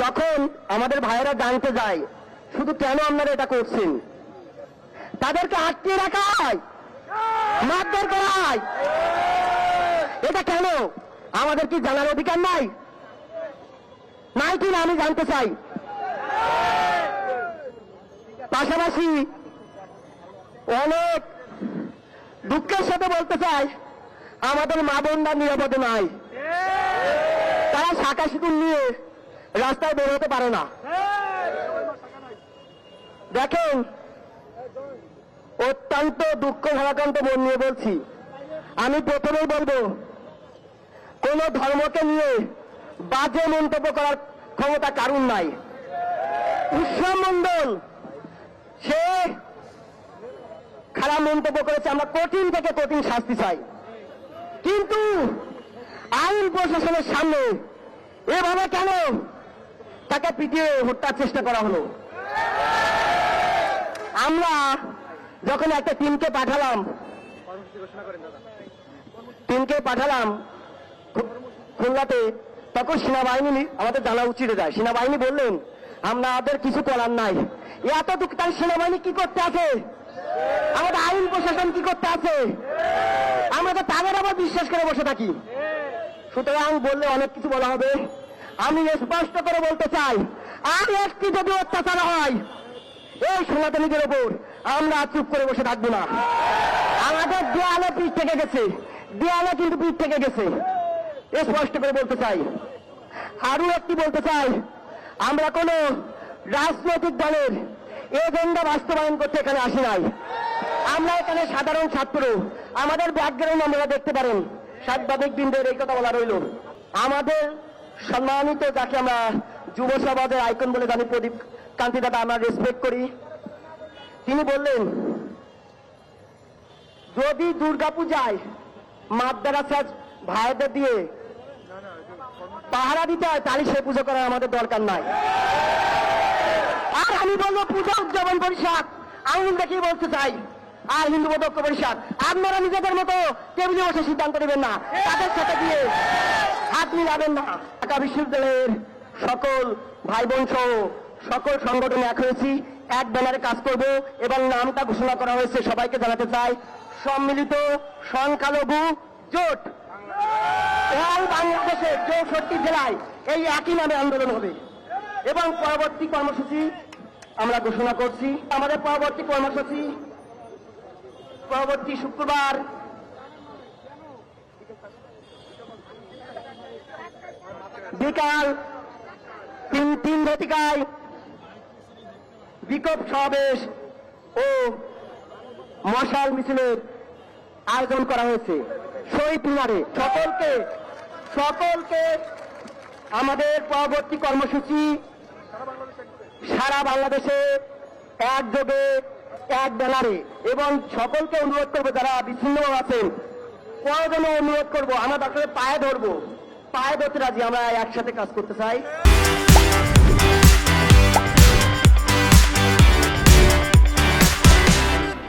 তখন আমাদের ভাইয়েরা জানতে যায় শুধু কেন আপনারা এটা করছেন, তাদেরকে আটকে রাখা হয়, মারধর করা হয়, এটা কেন? আমাদের কি জানার অধিকার নাই? নাই কিনা আমি জানতে চাই। পাশাপাশি অনেক দুঃখের সাথে বলতে চাই, আমাদের মা বোনরা নিরাপদে নাই, তারা শাখা সিঁদুর নিয়ে রাস্তায় বের হতে পারে না। দেখেন, অত্যন্ত দুঃখ ভারাক্রান্ত মন নিয়ে বলছি। আমি প্রথমেই বলবো, কোন ধর্মকে নিয়ে বাজে মন্তব্য করার ক্ষমতা কারণ নাই। উৎসব মণ্ডল সে খারাপ মন্তব্য করেছে, আমরা কঠিন থেকে কঠিন শাস্তি চাই, কিন্তু আইন প্রশাসনের সামনে এভাবে কেন তাকে পিটিয়ে হত্যার চেষ্টা করা হলো? আমরা যখন একটা টিমকে পাঠালাম খুলনাতে, তখন সেনাবাহিনী আমাদের জানা উচিত যায়। সেনাবাহিনী বললেন আমাদের কিছু করার নাই। এত দুঃখ সেনাবাহিনী কি করতে আছে, আমাদের আইন প্রশাসন কি করতে আছে, আমরা তো তাদের আবার বিশ্বাস করে বসে থাকি। সুতরাং বললে অনেক কিছু বলা হবে। আমি স্পষ্ট করে বলতে চাই, আর একটি যদি অত্যাচার হয় এই সনাতনীদের ওপর, আমরা চুপ করে বসে থাকবো না। আমাদের দেয়ালে পিঠ থেকে গেছে, দেয়ালে কিন্তু পিঠ থেকে গেছে, স্পষ্ট করে বলতে চাই। আরো একটি বলতে চাই, আমরা কোন রাজনৈতিক দলের এজেন্ডা বাস্তবায়ন করতে এখানে আসি নাই। আমরা এখানে সাধারণ ছাত্র, আমাদের ব্যাকগ্রাউন্ড আপনারা দেখতে পারেন। সাংবাদিক বৃন্দের এই কথা বলা রইল। আমাদের সম্মানিত, যাকে আমরা যুব সমাজের আইকন বলে জানি, প্রদীপ কান্তি দাদা, আমরা রেসপেক্ট করি। তিনি বললেন যদি দুর্গাপূজায় মাদ্রাসা ভাইদের দিয়ে পাহারা দিতে হয়, তাহলে সে পুজো করার আমাদের দরকার নাই। আর আমি বলবো পূজা উদযাপন পরিষদ, আমি দেখি বলতে চাই, আর হিন্দু ঐক্য পরিষদ, আপনারা নিজেদের মতো টেবিলে বসে সিদ্ধান্ত নেবেন না, তাদের সাথে দিয়ে হাত মিলাবেন না। ঢাকা বিশ্ববিদ্যালয়ের সকল ভাই বোন সহ সকল সংগঠনে এক হয়েছি, এক ব্যানারে কাজ করব এবং নামটা ঘোষণা করা হয়েছে। সবাইকে জানাতে চাই, সম্মিলিত সংখ্যালঘু জোট অল বাংলাদেশের 64 জেলায় এই একই নামে আন্দোলন হবে এবং পরবর্তী কর্মসূচি আমরা ঘোষণা করছি। আমাদের পরবর্তী কর্মসূচি পরবর্তী শুক্রবার বিকাল 3 ঘটিকায় বিক্ষোভ সমাবেশ ও মশাল মিছিলের আয়োজন করা হয়েছে শহীদ মিনারে। সকলকে আমাদের পরবর্তী কর্মসূচি সারা বাংলাদেশে একযোগে এক ব্যানারে, এবং সকলকে অনুরোধ করবো যারা বিচ্ছিন্ন আছেন, প্রয়োজনে অনুরোধ করবো, আমরা তাদের পায়ে ধরতে রাজি, আমরা একসাথে কাজ করতে চাই।